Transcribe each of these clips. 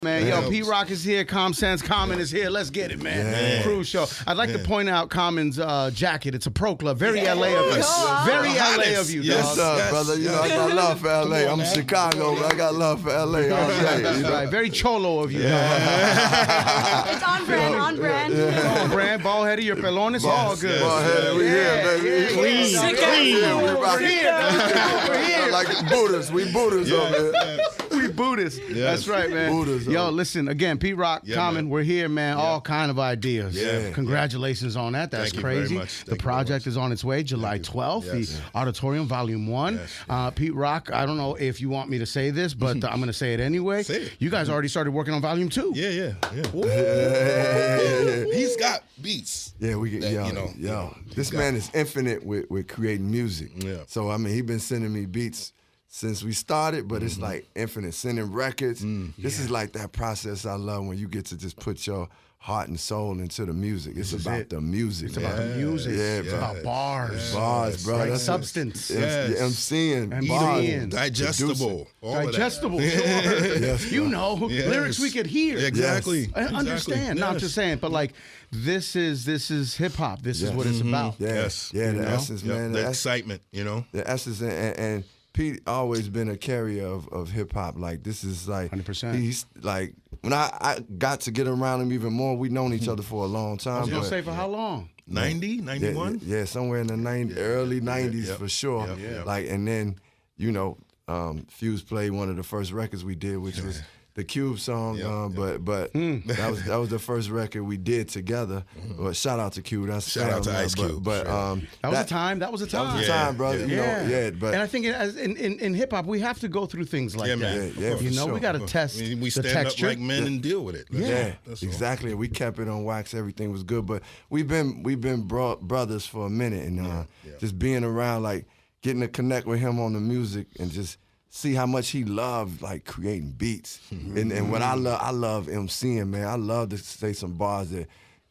Man, yo, P-Rock is here, Sense Common is here. Let's get it, man. Cruise show. I'd like to point out Common's jacket. It's a Pro Club. Very LA of you. Very LA of you, dog. Yes, brother. You know, I got love for LA. I'm Chicago, but I got love for LA all day. Right. Very cholo of you. It's on brand, on brand. On brand, ball headed, your pelones, all good. Ball headed, we here, baby. Clean. We're here. Like Buddhists. We Buddhists over here. We Buddhists. That's right, man. Buddhists, yo, listen, again, P-Rock, Common, we're here, man. All kind of ideas. Congratulations on that. That's crazy. The project is on its way, July 12th, the Auditorium, Volume 1. P-Rock, I don't know if you want me to say this, but I'm going to say it anyway. Say it. You guys already started working on Volume 2. Yeah. He's got beats. Yeah, we get, yo. This man is infinite with creating music. Yeah. So, I mean, he been sending me beats since we started, but it's like infinite, sending records. This is like that process I love when you get to just put your heart and soul into the music. It's about the music. It's about the music. Yeah, it's bro. about bars. Bars, bro. Right? That's Substance. MCing. And bars. being. Digestible. Digestible, sure. Yes, you know, lyrics we could hear. Exactly. I understand. Not just saying, but like, this is hip hop. This is what it's about. Yes. Yeah, the essence, man. The excitement, you know. The essence and Pete always been a carrier of hip hop. Like, this is like 100%. He's like, when I got to get around him even more, we've known each other for a long time. I was gonna say, for how long? 90, 91? Yeah, somewhere in the early 90s for sure. Like, and then, you know, Fuse played one of the first records we did, which was the Cube song, but that was the first record we did together. But shout out to Cube. Shout out to Ice Cube. But that was a time. That was a time. That was a time, brother. But and I think in hip hop we have to go through things like that. Yeah, you know, sure. we got to test we the stand texture. up like men and deal with it. That's exactly. We kept it on wax. Everything was good. But we've been brothers for a minute, and just being around, like getting to connect with him on the music and just see how much he loved like creating beats. And what I love MCing, man. I love to say some bars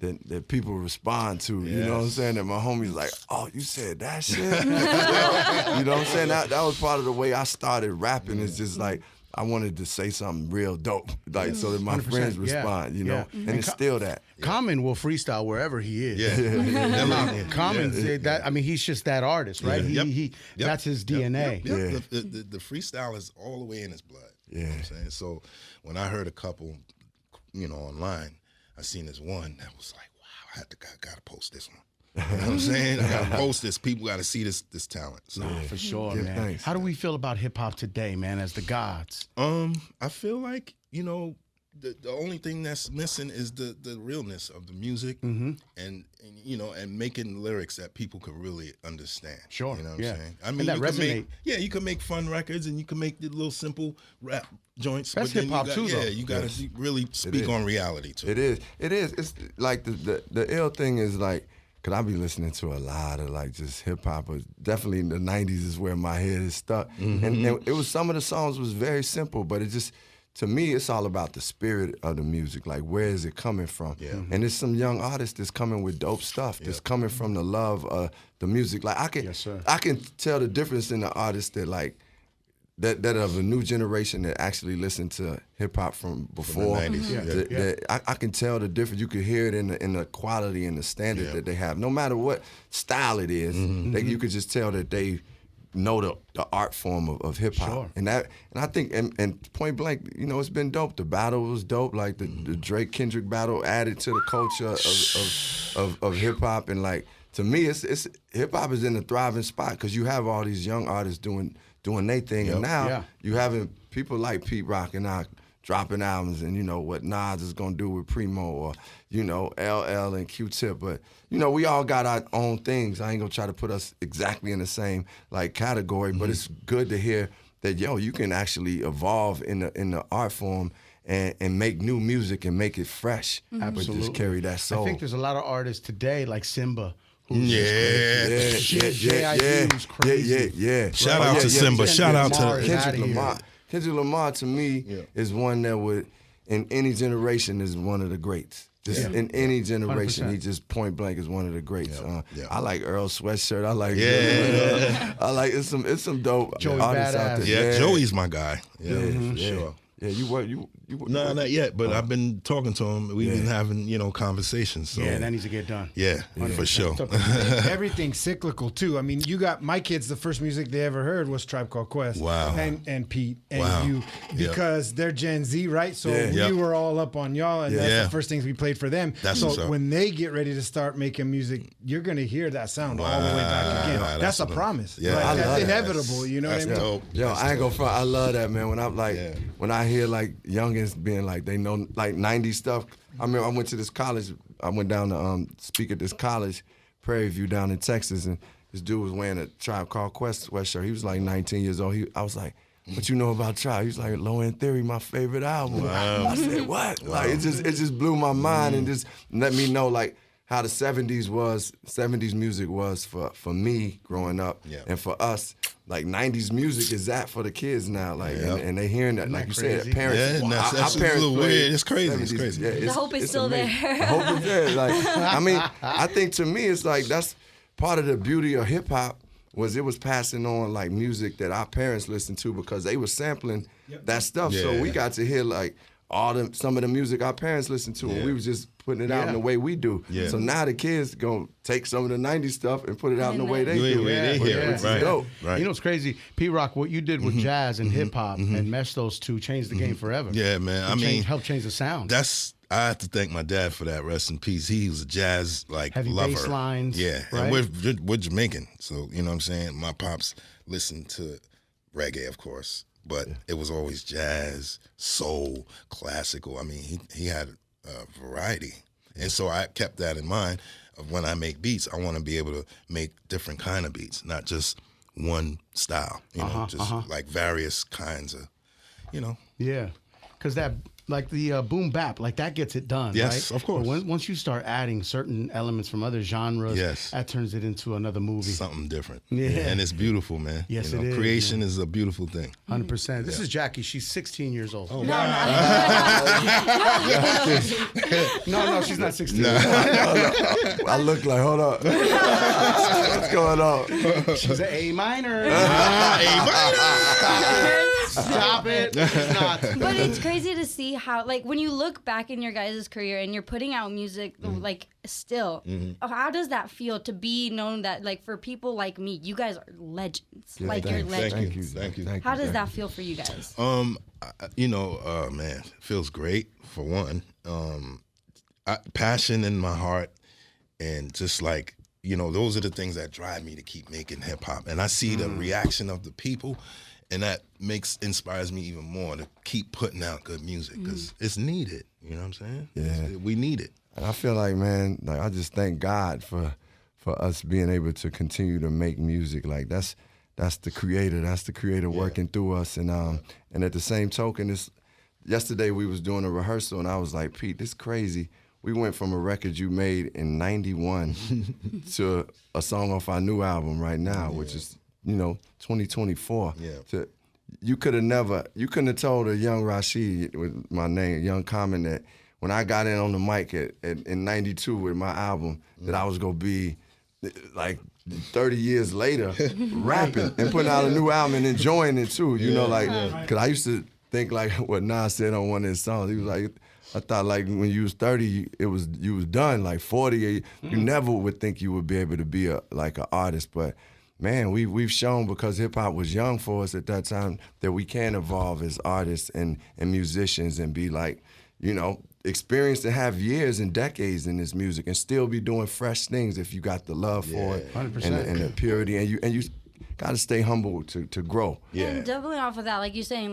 that people respond to. You know what I'm saying? That my homie's like, oh, you said that shit? You know what I'm saying? That was part of the way I started rapping. It's just like, I wanted to say something real dope, like so that my friends respond, you know, and it's still that. Common will freestyle wherever he is. Common, that I mean, he's just that artist, right? He that's his DNA. The freestyle is all the way in his blood. You know what I'm saying? So when I heard a couple, you know, online, I seen this one that was like, wow, I gotta post this one. You know what I'm saying? I gotta post this. People gotta see this talent. So. For sure, man. Thanks. How do we feel about hip hop today, man, as the gods? I feel like, you know, the only thing that's missing is the realness of the music and you know, and making lyrics that people could really understand. Sure. You know what I'm saying? I mean, and that you resonate. You can make fun records and you can make the little simple rap joints. That's hip hop too, though. Yeah, you gotta really speak on reality too. It is. It's like the ill thing is like, cause I be listening to a lot of like just hip hop, but definitely in the '90s is where my head is stuck. And it was, some of the songs was very simple, but it just, to me, it's all about the spirit of the music. Like, where is it coming from? And there's some young artists that's coming with dope stuff. That's coming from the love of the music. Like, I can tell the difference in the artists that like that of a new generation that actually listen to hip hop from before. From the 90s. I can tell the difference. You can hear it in the quality and the standard that they have. No matter what style it is, you could just tell that they know the art form of hip hop. Sure. And I think and point blank, you know, it's been dope. The battle was dope. Like the Drake Kendrick battle added to the culture of hip hop. And like, to me, it's hip hop is in a thriving spot because you have all these young artists doing their thing, and now you having people like P-Rock and I dropping albums, and you know what Nas is gonna do with Primo, or you know LL and Q-Tip, but you know we all got our own things. I ain't gonna try to put us exactly in the same like category, but it's good to hear that you can actually evolve in the art form and make new music and make it fresh, but just carry that soul. I think there's a lot of artists today like Simba. Yeah. Shout out to Simba. Shout out to Kendrick Lamar. Kendrick Lamar, to me, is one that would, in any generation, is one of the greats. Just in any generation, 100%. he just point blank is one of the greats. I like Earl Sweatshirt. I like I like it's some dope Joey artists Badass. out there. Joey's my guy. For sure. Yeah, No, not yet, but I've been talking to him. We've been having, conversations. So. Yeah, that needs to get done. Yeah, for sure. Everything's cyclical too. I mean, you got my kids. The first music they ever heard was Tribe Called Quest. Wow. And Pete and you, because they're Gen Z, right? So we were all up on y'all, and that's the first things we played for them. So when they get ready to start making music, you're gonna hear that sound all the way back again. Wow, that's a promise. Yeah, like, that's inevitable. That's, you know what I mean? Dope. Yo, I ain't gonna front. I love that, man. When I'm like, when I hear like youngins being like, they know like '90s stuff. I remember I went to this college. I went down to speak at this college, Prairie View down in Texas, and this dude was wearing a Tribe Called Quest sweatshirt. He was like 19 years old. I was like, what you know about Tribe? He was like, Low End Theory, my favorite album. Wow. I said, what? Wow. Like it just blew my mind and just let me know like how the 70s music was for me growing up, and for us. Like 90s music is that for the kids now, like, and they hearing that, like you said, parents. Yeah, that's a little weird. It's crazy. It's crazy. Yeah, the hope is still amazing. there. The hope is there. Like, I mean, I think to me, it's like that's part of the beauty of hip hop was it was passing on like music that our parents listened to because they were sampling that stuff. Yeah. So we got to hear like some of the music our parents listened to, and we was just putting it out in the way we do. Yeah. So now the kids gonna take some of the '90s stuff and put it out in the way they do. They hear it, right? Dope. Right. You know what's crazy? P-Rock, what you did with jazz and hip hop and meshed those two changed the game forever. Yeah, man. Helped change the sound. I have to thank my dad for that. Rest in peace. He was a jazz heavy lover. bass lines. Yeah, right? and we're Jamaican, so you know what I'm saying. My pops listened to reggae, of course, but it was always jazz, soul, classical. I mean, he had a variety, and so I kept that in mind. Of when I make beats, I want to be able to make different kind of beats, not just one style. You know, like various kinds of, Yeah, because that. Like the boom bap, like that gets it done, yes, right? Of course. But once you start adding certain elements from other genres, that turns it into another movie. Something different. Yeah. And it's beautiful, man. Yes, it is. Creation is a beautiful thing. 100%. This is Jackie. She's 16 years old. Oh, No, she's not 16. No. I look like, hold up. What's going on? She's an A minor. A minor. Stop it. It's not. But it's crazy to see how, like, when you look back in your guys' career and you're putting out music, like, still, how does that feel to be known that, like, for people like me, you guys are legends. Yeah, like, you're legends. Thank you. How does that feel for you guys? Man, it feels great, for one. Passion in my heart, and just like, those are the things that drive me to keep making hip hop. And I see the reaction of the people. And that inspires me even more to keep putting out good music because it's needed. You know what I'm saying? Yeah. We need it. And I feel like, man, like I just thank God for us being able to continue to make music. Like that's the creator. That's the creator working through us. And at the same token, yesterday we was doing a rehearsal and I was like, Pete, this is crazy. We went from a record you made in '91 to a song off our new album right now, which is 2024. Yeah. You couldn't have told a young Rashid with my name, Young Common, that when I got in on the mic in '92 with my album, that I was gonna be like 30 years later rapping and putting out a new album and enjoying it too. Because I used to think like what Nas said on one of his songs. He was like, I thought like when you was 30, you was done. Like 40, you never would think you would be able to be an artist, but. Man, we've shown because hip hop was young for us at that time that we can evolve as artists and musicians and be like, experienced and have years and decades in this music and still be doing fresh things if you got the love for it 100%. and the purity and you got to stay humble to grow. Yeah. And doubling off of that, like you're saying,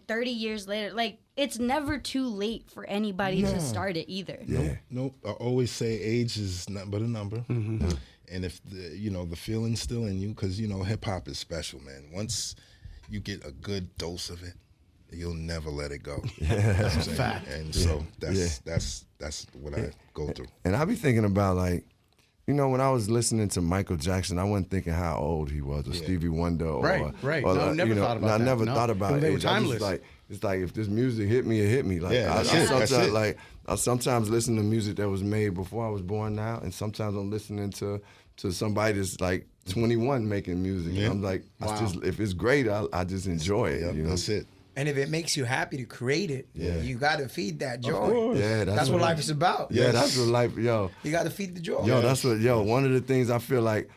30 years later, like it's never too late for anybody to start it either. Yeah. Nope. I always say age is not but a number. Mm-hmm. And if the feeling's still in you, because hip hop is special, man. Once you get a good dose of it, you'll never let it go. Yeah, that's a fact. And so that's what I go through. And I be thinking about when I was listening to Michael Jackson, I wasn't thinking how old he was, or Stevie Wonder, or right. No, never thought about that. I never thought about they it. were timeless. It's like if this music hit me, it hit me. Like I sometimes listen to music that was made before I was born now, and sometimes I'm listening to somebody that's like 21 making music. Yeah. And I'm like, if it's great, I just enjoy it. That's it. And if it makes you happy to create it, you got to feed that joy. Yeah, that's what life is about. Yeah, that's what life, yo. You got to feed the joy. Yo, that's what, one of the things I feel like,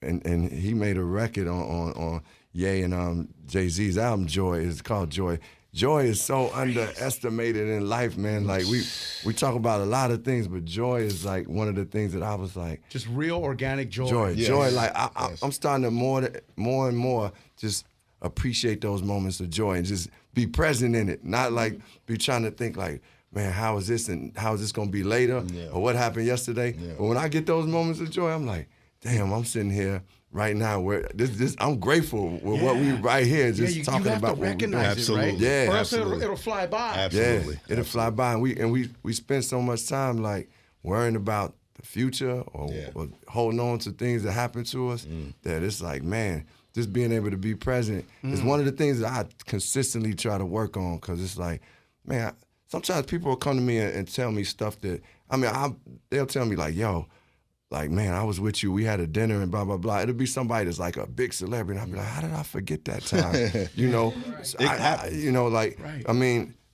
and he made a record on Ye and Jay-Z's album, Joy. It's called Joy. Joy is so underestimated in life, man. Like we talk about a lot of things, but joy is like one of the things that I was like, just real organic joy. Joy. Like I'm starting to more and more just appreciate those moments of joy and just be present in it, not like be trying to think like, man, how is this and how is this gonna be later or what happened yesterday. But when I get those moments of joy, I'm like, damn, I'm sitting here right now where this I'm grateful with what we right here just talking about what we're doing. Absolutely. Right? Yeah. Or else it'll fly by. Absolutely. Yeah, it'll fly by. And we spend so much time like worrying about the future or holding on to things that happen to us that it's like, man, just being able to be present is one of the things that I consistently try to work on, because it's like, man, sometimes people will come to me and tell me stuff that, they'll tell me like, yo, like, man, I was with you, we had a dinner and blah, blah, blah. It'll be somebody that's like a big celebrity, and I'll be like, how did I forget that time? You know,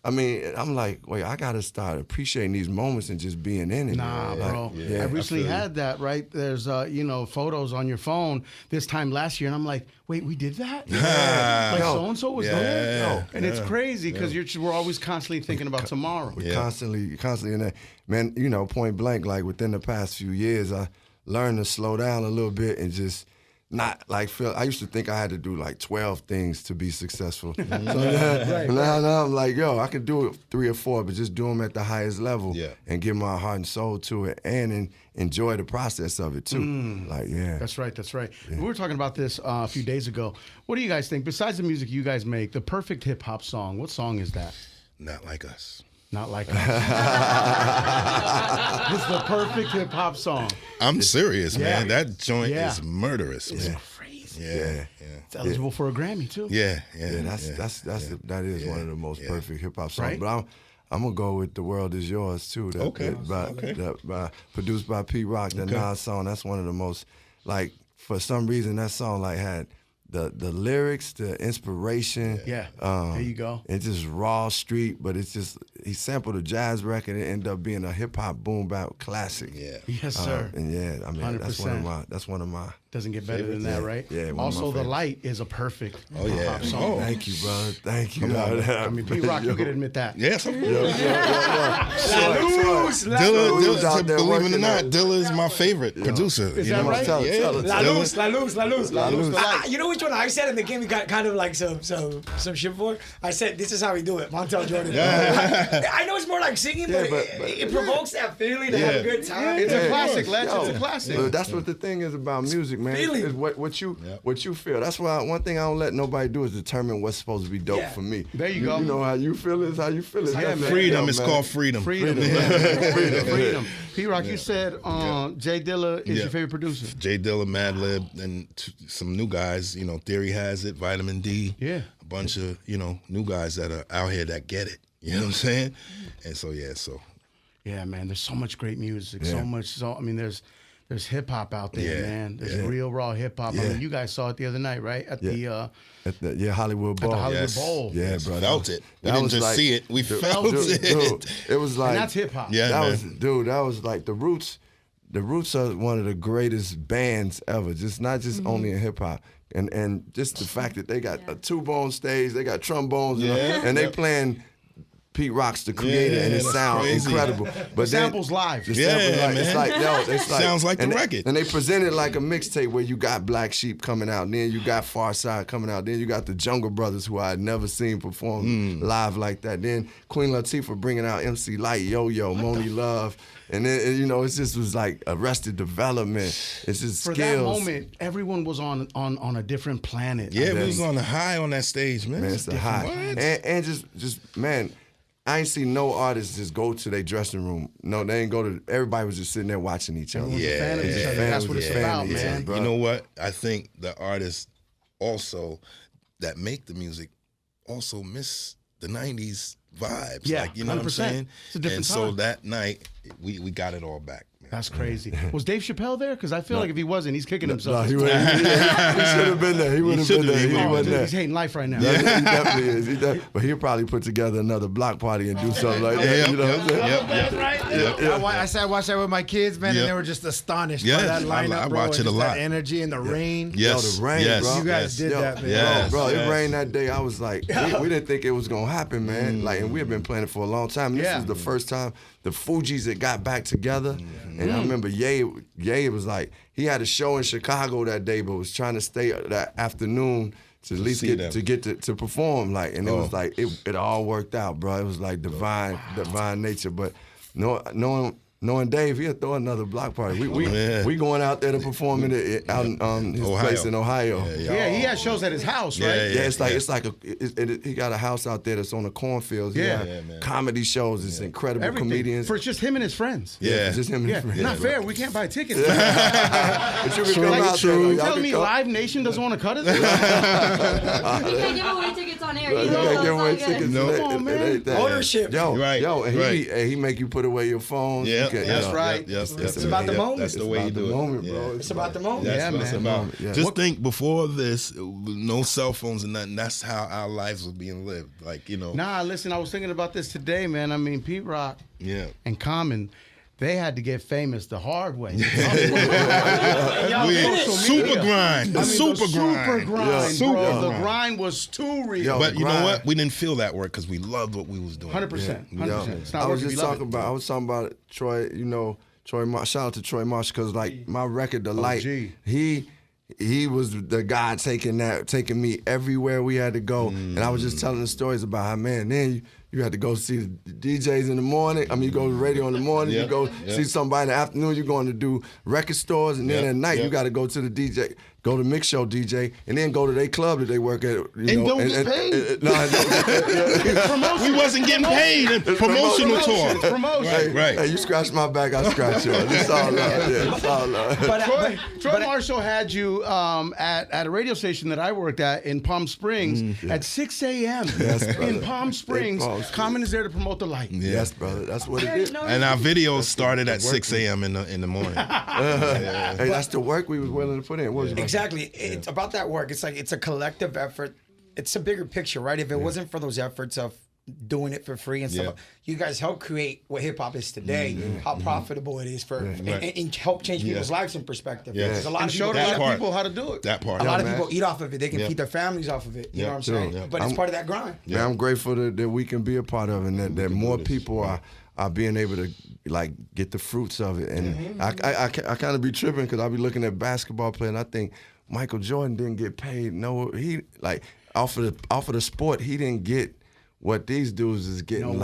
I'm like, wait, I got to start appreciating these moments and just being in it. Nah, bro. I recently had that, right? There's, photos on your phone this time last year, and I'm like, wait, we did that? Like so-and-so was there? And it's crazy because we're always constantly thinking about tomorrow. We're constantly in that. Man, point blank, like within the past few years, I learned to slow down a little bit and just not like feel. I used to think I had to do like 12 things to be successful. So now I'm like, yo, I can do it 3 or 4, but just do them at the highest level and give my heart and soul to it and enjoy the process of it too. That's right. Yeah. We were talking about this a few days ago. What do you guys think? Besides the music you guys make, the perfect hip hop song, what song is that? Not Like Us. Not Like Us. It's the perfect hip hop song. I'm serious, man. That joint is murderous. It's man. crazy. Yeah. It's eligible for a Grammy too. That is one of the most perfect hip hop songs. Right? But I'm gonna go with "The World Is Yours" too. Produced by Pete Rock, the Nas song. That's one of the most, like, for some reason that song like had the lyrics, the inspiration. There you go. It's just raw street, but it's just, he sampled a jazz record and it ended up being a hip hop boom bap classic. Yes, sir. And 100%. that's one of my doesn't get better than that, right? Yeah. Also, The Light is a perfect hip hop song. Thank you, brother. Thank you. Pete Rock, you can admit that. Yes, of course. Dilla, believe it or not, Dilla is my favorite producer. Is that right? La Luz. You know which one I said, and they gave me kind of like some shit for? I said, this is how we do it. Montel Jordan. I know it's more like singing, but it provokes that feeling to have a good time. It's a classic, It's a classic. That's what the thing is about music, man. Is what you feel. That's why one thing I don't let nobody do is determine what's supposed to be dope for me. There you go. You know how you feel is how you feel it. Yeah, man. Freedom. It's called freedom. Freedom. Pete Rock, you said Jay Dilla is your favorite producer. Jay Dilla, Madlib, and some new guys. Theory Has It, Vitamin D. Yeah. A bunch of new guys that are out here that get it. You know what I'm saying? And so Yeah, man. There's so much great music. There's hip hop out there, man. There's real raw hip hop. I mean, you guys saw it the other night, right? At the Hollywood Bowl. At the Hollywood Bowl. Yeah, bro. Felt it. We didn't just see it. We felt it. Dude, it was like, and that's hip hop. Yeah, that was like the Roots. The Roots are one of the greatest bands ever. Just not just only in hip hop. And just the fact that they got a tuba on stage, they got trombones, and they playing Pete Rock's the creator, and it sounds incredible. But samples live. Man. It's like sounds like the record. And they present it like a mixtape where you got Black Sheep coming out, and then you got Far Side coming out, then you got the Jungle Brothers, who I had never seen perform live like that. Then Queen Latifah bringing out MC Light, Yo-Yo, Moni Love. And then, it just was like Arrested Development. It's just for skills. that moment, everyone was on a different planet. Yeah, we was on a high on that stage, man. It's a high. And just, man, I ain't seen no artist just go to their dressing room. No, they ain't go to. Everybody was just sitting there watching each other. That's what it's about, man. You know what? I think the artists also that make the music also miss the '90s vibes. Yeah, like, you know 100%. What I'm saying? It's a different time. So that night we got it all back. That's crazy. Was Dave Chappelle there? Because I feel like if he wasn't, he's kicking himself. No, he should have been there. He would have been there. He wasn't there. He's hating life right now. Yeah, he definitely is. But he'll probably put together another block party and do something like that. You know what I'm saying? That's right. I sat watched that with my kids, man, and they were just astonished by that lineup, I bro. watch it a lot. That energy and the rain. Yes. The rain, bro. You guys did that, man. Bro, it rained that day. I was like, we didn't think it was gonna happen, man. Like, and we had been planning for a long time. And this was the first time the Fugees had got back together. And I remember Ye was like, he had a show in Chicago that day, but was trying to stay that afternoon to at least get to perform. Like, and it was like it all worked out, bro. It was like divine nature. But knowing Dave, he'll throw another block party. We going out there to perform it out in his place in Ohio. Yeah, he has shows at his house, right? It's like he got a house out there that's on the cornfields. Man. Comedy shows. It's incredible comedians. For just him and his friends. Just him and his friends. Not fair. We can't buy tickets. But you can come out there. You telling me Live Nation doesn't want to cut us? We can't give away tickets on air. You can't give away tickets. Come on, man. Ownership. And he make you put away your phones. That's right. It's about the moment. That's the way you do it, bro. It's about the moment. That's what it's about. Yeah. Just think, before this, no cell phones and nothing. That's how our lives were being lived. Like, you know. Nah, listen, I was thinking about this today, man. I mean, Pete Rock and Common, they had to get famous the hard way. Super grind. Super grind, bro. The grind was too real. But you know what? We didn't feel that work because we loved what we was doing. 100%. 100%. It's not I work was if just you love talking it. about. I was talking about Troy. You know, shout out to Troy Marsh, because like my record, The Light, he was the guy taking me everywhere we had to go. And I was just telling the stories about how, man, then you had to go see the DJs in the morning. I mean, you go to the radio in the morning, you go see somebody in the afternoon, you're going to do record stores, and then at night you got to go to the DJ, go to Mix Show DJ, and then go to their club that they work at. Don't get paid. We wasn't getting paid in promotional tour. Promotion. Right. Hey, you scratch my back, I scratch yours. It's all love. Yeah, it's all love. Troy Marshall had you at a radio station that I worked at in Palm Springs at 6 a.m. In Palm Springs. Common is there to promote The Light. Yes, brother. That's what it is. And our videos started at 6 a.m. in the morning. Hey, that's the work we was willing to put in. What was Exactly. It's about that work. It's like, it's a collective effort. It's a bigger picture, right? If it wasn't for those efforts of doing it for free and stuff, you guys helped create what hip hop is today, how profitable it is for, and help change people's lives in perspective. Because a lot of showed a lot of people how to do it. That part. A lot of people eat off of it. They can feed their families off of it. You know what I'm saying? But it's part of that grind. Man, I'm grateful that we can be a part of it, and that more people are being able to like get the fruits of it. And I kind of be tripping because I be looking at basketball players, and I think Michael Jordan didn't get paid. No, he like off of the sport, he didn't get what these dudes is getting.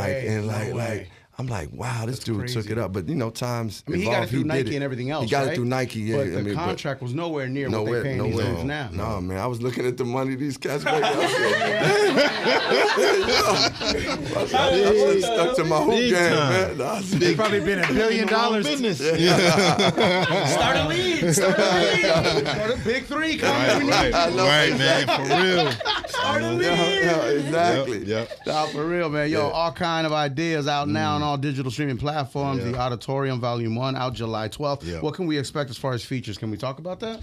I'm like, wow, this dude took it up. But you know, times he got it through Nike and everything else. He got it through Nike, but the contract was nowhere near what they're paying these dudes now. No, man, I was looking at the money these cats make. I was stuck to my hoop game, man. They probably been $1 billion business. Start a league. Start a big three. Right, man, for real. Start a league. Exactly. Nah, for real, man. Yo, all kind of ideas out now on all digital streaming platforms. The Auditorium Volume 1 out July 12th. What can we expect as far as features? Can we talk about that?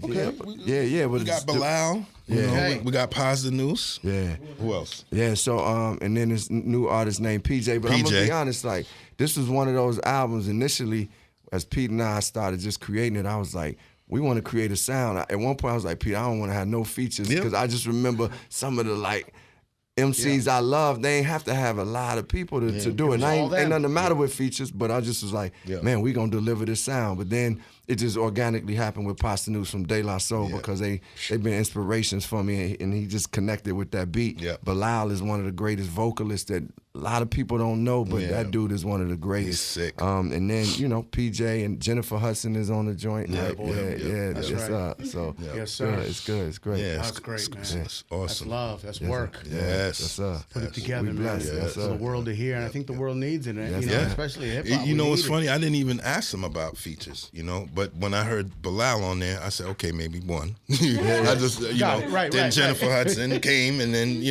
Okay. We got Bilal. We got Positive News. Yeah. Who else? Yeah. So and then this new artist named PJ. But I'm gonna be honest, like this was one of those albums initially. As Pete and I started just creating it, I was like, we want to create a sound. At one point, I was like, Pete, I don't want to have no features because I just remember some of the like MCs I love, they ain't have to have a lot of people to do it. And ain't nothing the matter with features, but I just was like, man, we gonna deliver this sound. But then it just organically happened with Pasta News from De La Soul because they've been inspirations for me, and he just connected with that beat. Bilal is one of the greatest vocalists that a lot of people don't know, but that dude is one of the greatest. He's sick. And then, you know, PJ and Jennifer Hudson is on the joint. That's right. So yes, sir. It's good. It's great. Yeah, that's great, man. It's awesome. That's love. That's work. Yes. Put it together, man. For the world to hear, and I think the world needs it. You know, especially hip hop. You know what's funny? I didn't even ask them about features. You know, But when I heard Bilal on there, I said, okay, maybe one. I just, then Jennifer Hudson came, and then,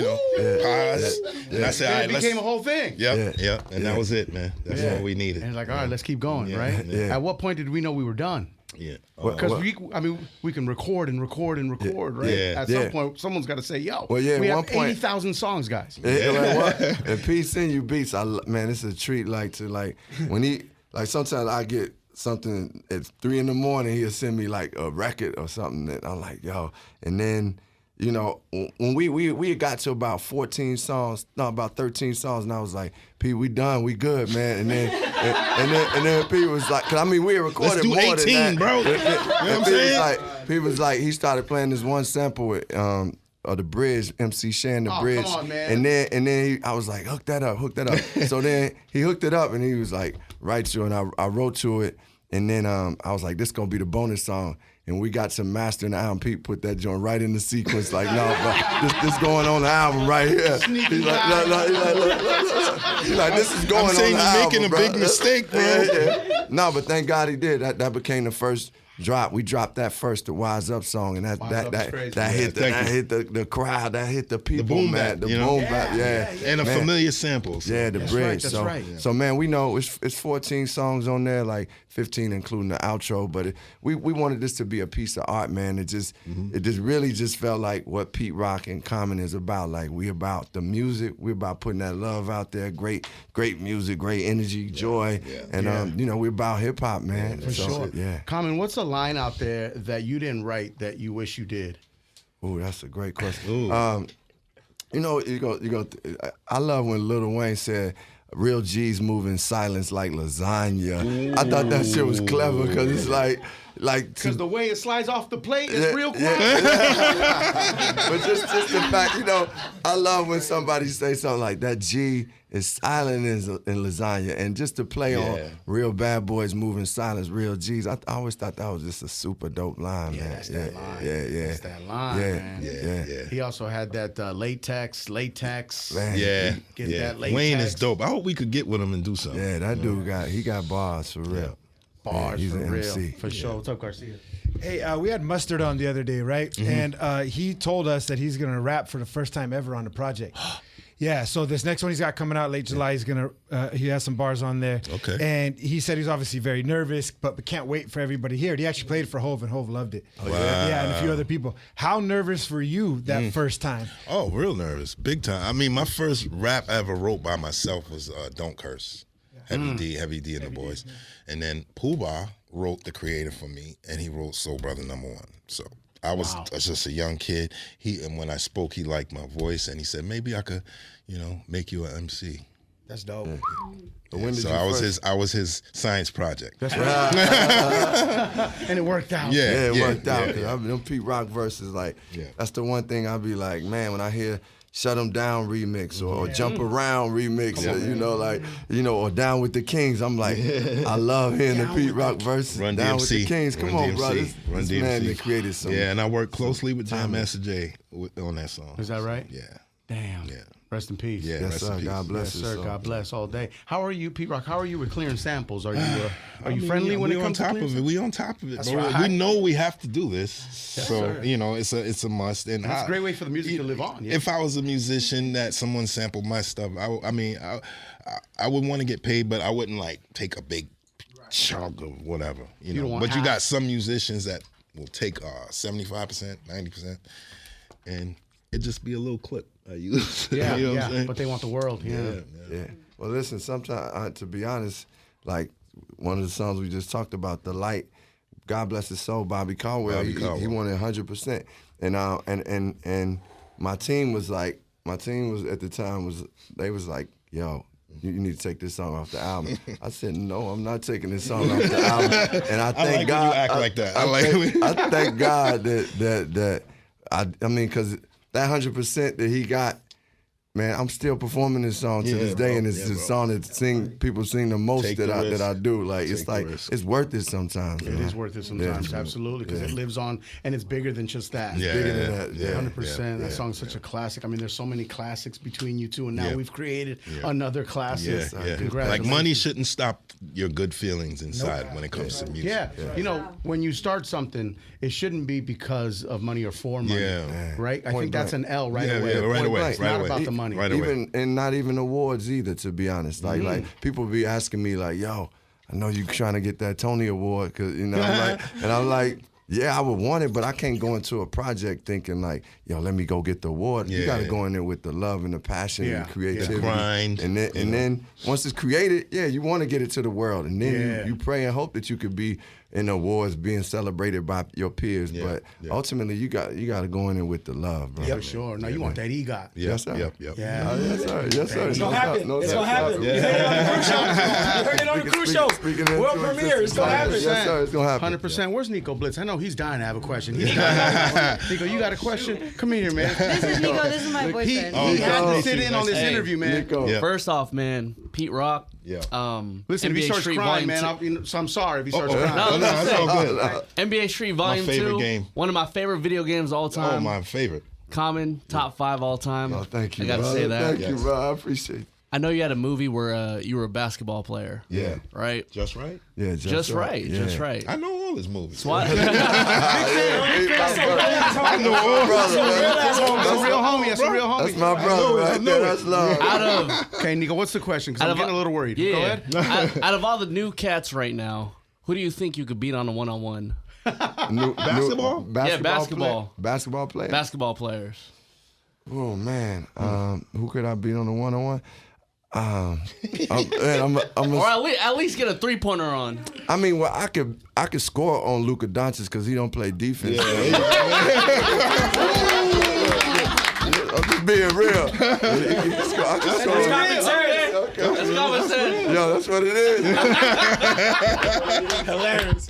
Paz. And I said, all right, it became a whole thing. Yep. And that was it, man. That's all we needed. And it's like, all right, let's keep going, right? Yeah. At what point did we know we were done? Yeah. Because we can record and record and record, right? Yeah. At some point, someone's got to say, yo, we have 80,000 songs, guys. And Pete send you beats. Man, it's a treat. When he, sometimes I get something at 3 a.m, he'll send me like a record or something that I'm like, yo. And then, when we got to about 13 songs, and I was like, Pete, we done, we good, man. And then Pete was like, cause we had recorded more 18, than that. bro. You know what I'm saying? Pete was like, he started playing this one sample with of the bridge, MC Shan, the bridge. Come on, man. And then I was like, hook that up. So then he hooked it up, and he was like, write to it, and I wrote to it. And then I was like, this gonna be the bonus song. And we got some mastering the album. Pete put that joint right in the sequence. Like, no, but this going on the album right here. He's like, look. This is going on the album. I'm saying you're making a big mistake, bro. Yeah. No, but thank God he did. That became the first drop. We dropped that first, the Wise Up song, and that hit the crowd, that hit the people, the boom man. bap, The boom bap, and a familiar sample. So. Yeah, the bridge. That's right. So man, we know it's 14 songs on there, like 15 including the outro. But we wanted this to be a piece of art, man. It just really just felt like what Pete Rock and Common is about. Like, we about the music, we about putting that love out there. Great music, great energy, joy, and we about hip hop, man. For sure. Yeah. Common, what's a line out there that you didn't write that you wish you did? Oh, that's a great question. I love when Lil Wayne said, real G's move in silence like lasagna. Ooh. I thought that shit was clever because it's like because the way it slides off the plate is real quick. But just the fact, I love when somebody say something like that. G is silent in lasagna, and just to play on real bad boys moving silence, real G's. I always thought that was just a super dope line, man. That's that line. That's that line, man. Yeah. He also had that latex. Man. That latex. Wayne is dope. I hope we could get with him and do something. Yeah, that dude got bars for real. Bars he's for an real. MC. For sure. What's up, Garcia? Hey, we had Mustard on the other day, right? Mm-hmm. And he told us that he's going to rap for the first time ever on the project. Yeah, so this next one he's got coming out late July, he has some bars on there. Okay. And he said he's obviously very nervous, but can't wait for everybody to hear it. He actually played it for Hov, and Hov loved it. Wow. Yeah, and a few other people. How nervous were you that first time? Oh, real nervous. Big time. I mean, my first rap I ever wrote by myself was Don't Curse. Heavy D and the Boys. And then Pooh wrote the creative for me, and he wrote Soul Brother No. 1. So I was just a young kid. And when I spoke, he liked my voice, and he said, maybe I could, make you an MC. That's dope. I was his science project. That's right. And it worked out. Yeah, it worked out. Them Pete Rock verses, that's the one thing I'd be like, man, when I hear Shut 'Em Down remix or Jump Around remix, or Down with the Kings, I'm like, I love hearing the Pete Rock verses. Run Down DMC. with the Kings. Come on, bro. This DMC. man that created something. Yeah, and I worked closely with Jam Master Jay on that song. Is that right? Yeah. Damn. Yeah. Rest in peace. Yeah, yes, sir. God bless you, sir. God bless all day. How are you, Pete Rock? How are you with clearing samples? Are you friendly when it comes to clearing samples? We on top of it. That's bro. right. We know we have to do this, yes, so sir. it's a must. And it's a great way for the music to live on. Yeah. If I was a musician that someone sampled my stuff, I would want to get paid, but I wouldn't take a big chunk of whatever. But you got some musicians that will take 75%, 90%, and it just be a little clip I use. Yeah, you know what I'm saying? But they want the world. Yeah. Well, listen, sometimes, to be honest, like one of the songs we just talked about, The Light, God bless his soul, Bobby Caldwell, he wanted 100%. And my team was at the time, they was like, yo, you need to take this song off the album. I said, no, I'm not taking this song off the album. And I thank God. When you act like that. I thank God that because that 100% that he got man, I'm still performing this song to this day, and it's the song that people sing the most that I do. Like it's like it's worth it sometimes. It is worth it sometimes, absolutely, because it lives on and it's bigger than just that. It's bigger than that. 100%. That song's such a classic. I mean, there's so many classics between you two, and now we've created another classic. Congratulations. Like money shouldn't stop your good feelings inside when it comes to music. You know, when you start something, it shouldn't be because of money or for money. Right? I think that's an L right away. Right away. It's not about the money. Right away. And not even awards either, to be honest. Like people be asking me like, yo, I know you trying to get that Tony Award, cause I'm like, and I'm like, yeah, I would want it, but I can't go into a project thinking like, yo, let me go get the award. You got to go in there with the love and the passion and the creativity, the grind, and then once it's created, you want to get it to the world, and then you pray and hope that you could be in awards being celebrated by your peers, but ultimately you got to go in there with the love, bro. For sure. No, you want that EGOT. Yes, sir. Yes, sir. It's gonna happen. It's gonna happen. You heard it on the cruise show. World premiere. It's gonna happen. Yes, sir. It's gonna happen. 100%. Where's Nico Blitz? I know he's dying to have a question. Nico, you got a question? Come in here, man. This is Nico. This is my boyfriend. He had to sit in on this interview, man. First off, man, Pete Rock. Listen, if NBA he starts Street crying, Volume man, so I'm sorry if he starts crying. No, that's all good. NBA Street Volume 2. My favorite game. One of my favorite video games of all time. Oh, my favorite. Common, top 5 all time. Oh, thank you. I gotta say that. Thank you, bro. I appreciate it. I know you had a movie where you were a basketball player. Yeah. Right? Just Right? Yeah, Just right. Yeah. Just right. I know all his movies. SWAT. I know all That's a real homie. That's a real homie. That's my brother right there. That's love. Okay, Nico, what's the question? Because I'm getting a little worried. Yeah. Go ahead. Out of all the new cats right now, who do you think you could beat on a one-on-one? Basketball? Basketball. Basketball player? Basketball players. Oh, man. Who could I beat on the one-on-one? I'm or at least get a 3-pointer on. I mean, well, I could score on Luka Doncic because he don't play defense. I'm just being real. That's common sense. Yo, that's what it is. Hilarious.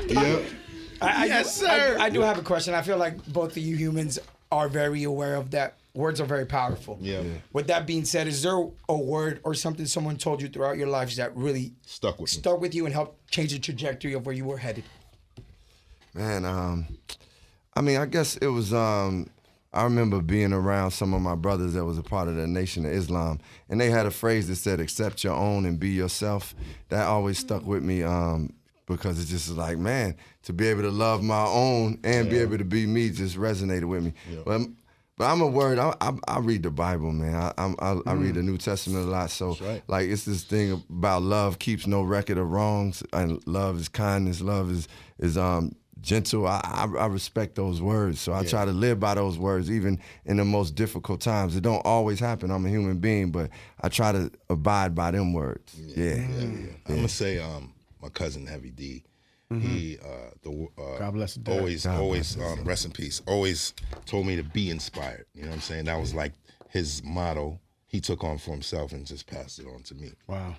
Yep. Yes, sir. I do have a question. I feel like both of you humans are very aware of that. Words are very powerful. Yeah. With that being said, is there a word or something someone told you throughout your lives that really stuck with you and helped change the trajectory of where you were headed? Man, I mean, I guess it was. I remember being around some of my brothers that was a part of the Nation of Islam, and they had a phrase that said, "Accept your own and be yourself." That always stuck with me because it's just like, man, to be able to love my own and be able to be me just resonated with me. Yeah. But I'm a word. I read the Bible, man. I read the New Testament a lot. So like it's this thing about love keeps no record of wrongs, and love is kindness. Love is gentle. I respect those words. So I try to live by those words, even in the most difficult times. It don't always happen. I'm a human being, but I try to abide by them words. I'm gonna say my cousin Heavy D. He, God bless the always, rest in peace. Always told me to be inspired. You know what I'm saying? That was like his motto. He took on for himself and just passed it on to me. Wow.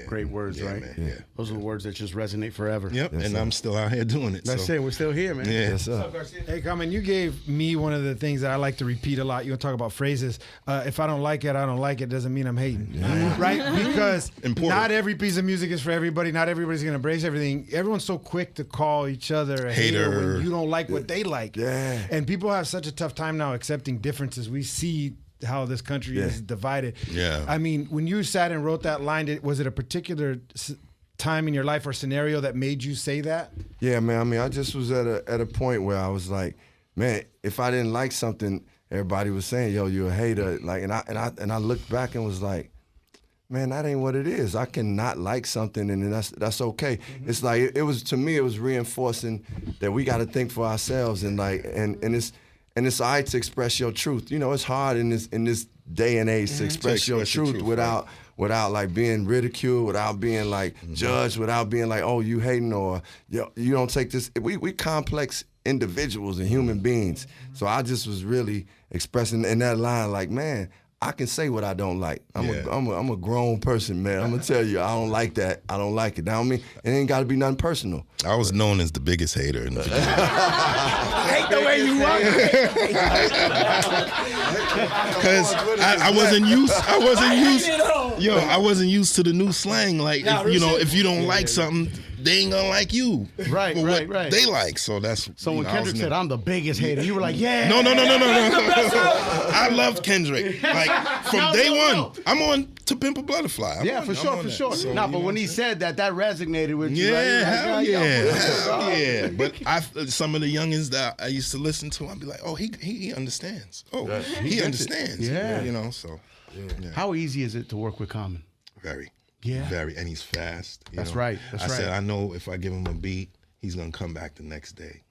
Great words, right? Man, yeah. Those are the words that just resonate forever. Yep, and I'm still out here doing it. That's it. We're still here, man. Yeah. Yes, sir. Hey, Common, you gave me one of the things that I like to repeat a lot. You talk about phrases. If I don't like it, I don't like it. Doesn't mean I'm hating, right? Because not every piece of music is for everybody. Not everybody's gonna embrace everything. Everyone's so quick to call each other a hater when you don't like what they like. Yeah. And people have such a tough time now accepting differences. We see how this country is divided. Yeah. I mean, when you sat and wrote that line, was it a particular time in your life or scenario that made you say that? Yeah, man. I mean, I just was at a point where I was like, man, if I didn't like something, everybody was saying, "Yo, you're a hater." Like, and I looked back and was like, man, that ain't what it is. I can not like something, and that's okay. Mm-hmm. It's like it was, to me, it was reinforcing that we got to think for ourselves, and like and it's all right to express your truth. You know, it's hard in this day and age to express your truth without like being ridiculed, without being like judged, without being like, oh, you hating, or you don't take this. We complex individuals and human beings. So I just was really expressing in that line, like, man, I can say what I don't like. I'm a grown person, man. I'm gonna tell you, I don't like that. I don't like it. That don't mean it ain't got to be nothing personal. I was known as the biggest hater in the beginning. Hate the way you walk. Because I wasn't used. I wasn't used to the new slang. Like, if you don't like something, they ain't gonna like you. Right. They like. So that's. So when Kendrick said, "I'm the biggest hater," you were like, "Yeah." No. I love Kendrick. Like from day one, I'm on To Pimp a Butterfly. For sure. So, but when he said that resonated with you. Yeah, hell yeah. But some of the youngins that I used to listen to, I'd be like, oh, he understands. Oh, he understands. Yeah. So. Yeah. How easy is it to work with Common? Very. Yeah. Very, and he's fast. That's right. I said, I know if I give him a beat, he's gonna come back the next day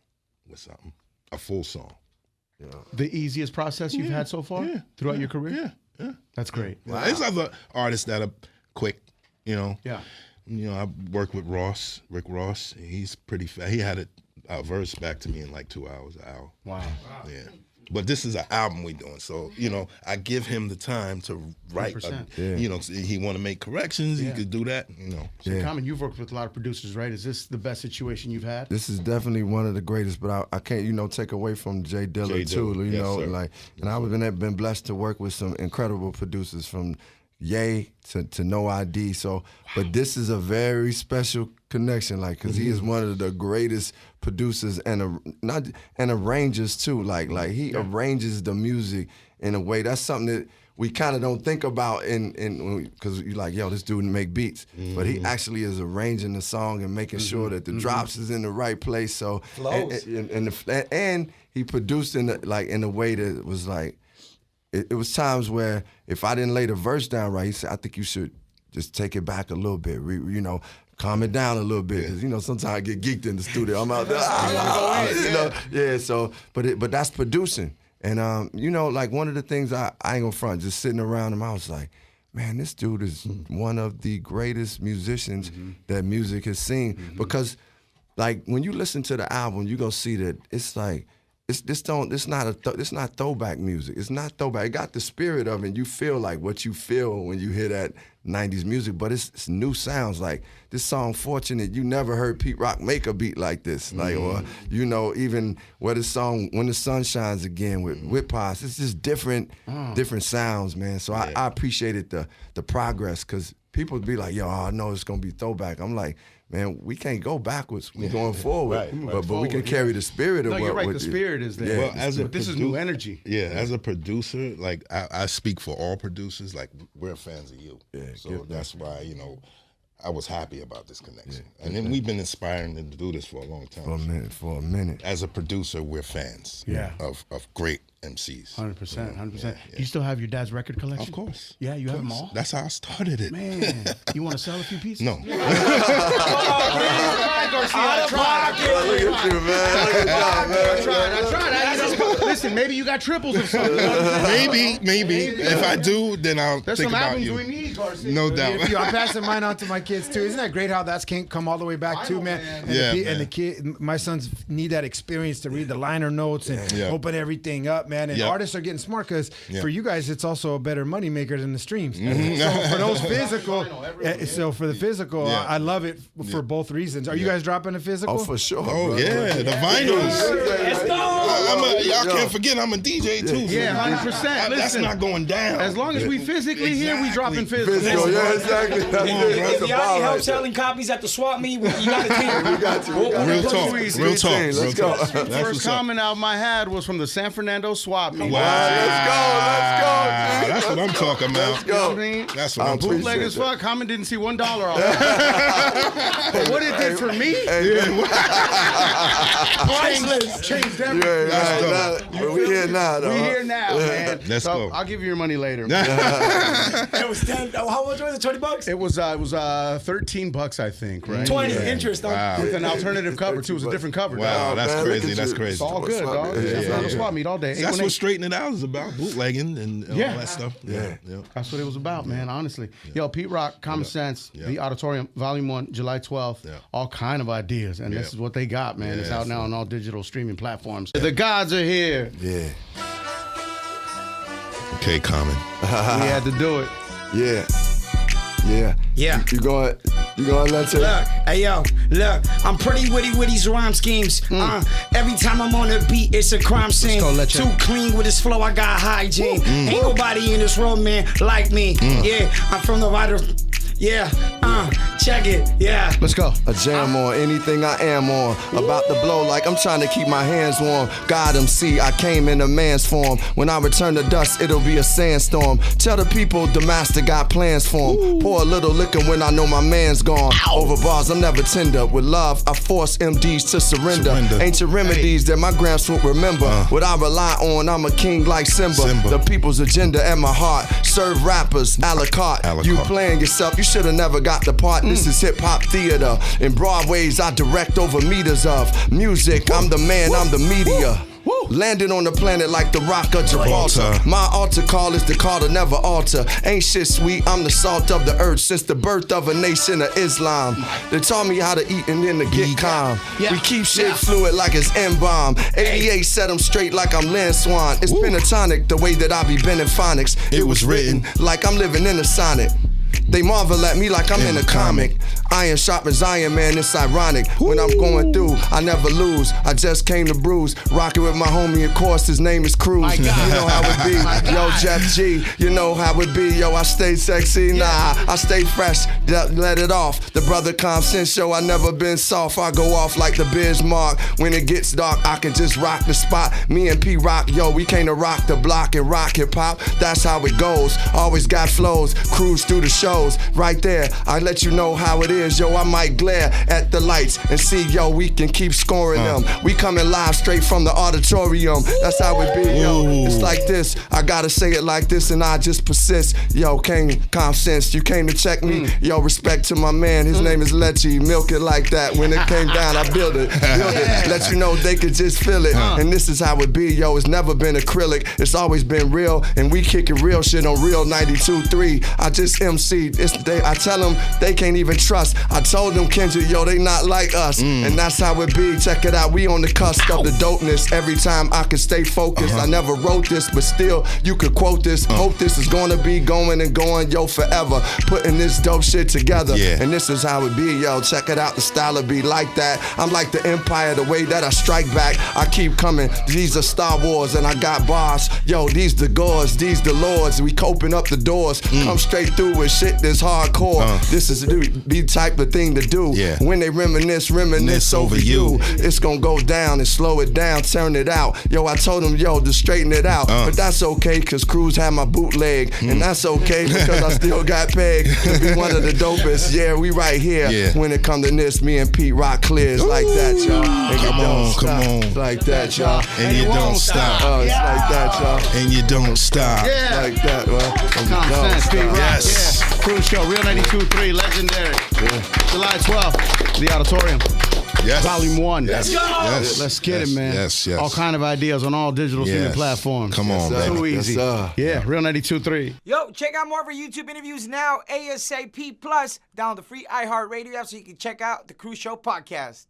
with something, a full song. Yeah. The easiest process you've had so far throughout your career? Yeah. That's great. Wow. There's other artists that are quick, Yeah. I worked with Rick Ross. He's pretty fast. He had a verse back to me in like 2 hours, an hour. Wow. Yeah. But this is an album we doing, so I give him the time to write. He want to make corrections. He could do that. So Common, you've worked with a lot of producers, right? Is this the best situation you've had? This is definitely one of the greatest, but I can't take away from Jay Dilla too. And I've been blessed to work with some incredible producers from Ye to No ID. So, but this is a very special connection, because he is one of the greatest producers and arrangers too. Like he arranges the music in a way that's something that we kind of don't think about because you're like, this dude make beats, but he actually is arranging the song and making sure that the drops is in the right place. So flows. And he produced in a way that was like. It was times where if I didn't lay the verse down right, he said, I think you should just take it back a little bit, calm it down a little bit. Because, sometimes I get geeked in the studio. I'm out there, So, but that's producing. And, one of the things I ain't gonna front, just sitting around him, I was like, man, this dude is one of the greatest musicians that music has seen. Because, when you listen to the album, you're gonna see that it's like, it's not throwback music. It's not throwback. It got the spirit of it. You feel like what you feel when you hear that 90s music, but it's new sounds. Like this song, Fortunate, you never heard Pete Rock make a beat like this. Or even where the song When the Sun Shines Again with Whip Pops, it's just different sounds, man. So I appreciated the progress, because people would be like, I know it's gonna be throwback. I'm like, man, we can't go backwards. We're going forward. But we can carry the spirit of what. No, you're right. The spirit is there. Well, this is new energy. Yeah, as a producer, I speak for all producers. We're fans of you. Yeah, so that's why I was happy about this connection. And then we've been inspiring them to do this for a long time. For a minute. As a producer, we're fans. Of great MCs. 100%. Do you still have your dad's record collection? Of course. Yeah, you have them all? That's how I started it. Man, you want to sell a few pieces? No. Out of pocket. Look at you, man. I tried. Listen, maybe you got triples or something. Maybe. If I do, then I'll think about you. There's some albums we need, Garcia. No doubt. I'm passing mine on to my kids too. Isn't that great how that's can't come all the way back too, man? And the kid, my sons need that experience to read the liner notes and open everything up, man. And artists are getting smart, because for you guys, it's also a better money maker than the streams. So for those physical, I love it for both reasons. Are you guys dropping a physical? Oh, for sure. Oh, bro. yeah, the vinyls. Y'all can't forget I'm a DJ too. Yeah, 100%. That's not going down. As long as we physically here, we dropping physical. Yeah, exactly. If y'all need help selling copies at the swap meet, you got a team. We got you. Real talk. Let's go. First comment album I had was from the San Fernando swap meet. Wow. Let's go. That's what I'm talking about. Let's go. That's what I'm talking about. Bootleg as fuck. Common didn't see $1 off. But what it did for me, Priceless. changed everything. We here now, though. We here now, man. Let's go. I'll give you your money later. It was 10. How much was it? $20? It was $13, I think, right? 20 interest. Wow. With an alternative cover too. It was a different cover. Wow, dog. that's crazy. That's crazy. It's all good, dog. It's not a swap meet all day. That's what Straighten It Out is about, bootlegging and all that stuff. Yeah. That's what it was about, man, honestly. Yo, Pete Rock, Common Sense, The Auditorium, Volume 1, July 12th. All kind of ideas, and this is what they got, man. It's out now on all digital streaming platforms. The gods are here. Yeah. Okay, Common. We had to do it. Yeah. Yeah. You going... You gonna let it? Look, hey yo, look, I'm pretty witty's rhyme schemes. Every time I'm on the beat, it's a crime scene. Too clean with his flow, I got hygiene. Ain't nobody in this world, man, like me. Yeah, I'm from the writer. Yeah, check it, yeah. Let's go. A jam on anything I am on. About to blow like I'm trying to keep my hands warm. God MC, I came in a man's form. When I return to dust, it'll be a sandstorm. Tell the people the master got plans for him. Pour a little liquor when I know my man's gone. Over bars, I'm never tender. With love, I force MDs to surrender. Ancient remedies that my gramps won't remember. What I rely on, I'm a king like Simba. The people's agenda at my heart. Serve rappers, a la carte. You playing yourself, you should've never got the part. This is hip-hop theater. In Broadways, I direct over meters of music. I'm the man, I'm the media. Landed on the planet like the rock of Gibraltar. My altar call is the call to never alter. Ain't shit sweet, I'm the salt of the earth since the birth of a nation of Islam. They taught me how to eat and then to get calm. We keep shit fluid like it's M-bomb. 88 set them straight like I'm Lynn Swan. It's pentatonic the way that I be bending phonics. It was written like I'm living in a sonnet. They marvel at me like I'm in a comic. Iron sharp as Iron Man, it's ironic. When I'm going through, I never lose. I just came to bruise. Rocking with my homie, of course, his name is Cruz. You know how it be. Yo, Jeff G, you know how it be. Yo, I stay sexy, nah, I stay fresh. Let it off. The Brother Com Sense show, I never been soft. I go off like the Bismarck. When it gets dark, I can just rock the spot. Me and P Rock, yo, we came to rock the block and rock hip hop. That's how it goes. Always got flows. Cruise through the shows. Right there, I let you know how it is. Yo, I might glare at the lights and see, yo, we can keep scoring them. We coming live straight from the auditorium. That's how it be, yo. It's like this. I gotta say it like this and I just persist. Yo, King Com Sense, you came to check me. Yo, respect to my man. His name is Lechi. Milk it like that. When it came down, I build it. Let you know they could just feel it. And this is how it be, yo. It's never been acrylic. It's always been real. And we kicking real shit on Real 92.3. I just MC'd. I tell them they can't even trust. I told them, Kendrick, yo, they not like us. And that's how it be. Check it out, we on the cusp of the dopeness. Every time I can stay focused. I never wrote this, but still, you could quote this. Hope this is gonna be going and going, yo, forever. Putting this dope shit together. And this is how it be, yo. Check it out, the style of be like that. I'm like the Empire, the way that I strike back. I keep coming. These are Star Wars, and I got bars. Yo, these the gods, these the lords. We open up the doors. Come straight through with shit that's hardcore. This is the type of thing to do. When they reminisce over you. It's gonna go down and slow it down, turn it out. Yo, I told them, yo, to straighten it out. But that's okay, cause Cruz had my bootleg. And that's okay, because I still got pegged to be one of the dopest. Yeah, we right here. When it come to this, me and Pete Rock clears like that, y'all. Come on. Like that, y'all. And you don't stop. It's like that, y'all. And you don't stop. Like that, well. Com Sense, Pete Rock. Yes. Cruise Show, Real 92.3, legendary. July 12th, the Auditorium. Volume 1. Let's go. Let's get it, man. Yes. All kind of ideas on all digital streaming platforms. Come on, baby. So easy. Real 92.3. Yo, check out more of our YouTube interviews now, ASAP+. Download the free iHeartRadio app so you can check out the Cruise Show podcast.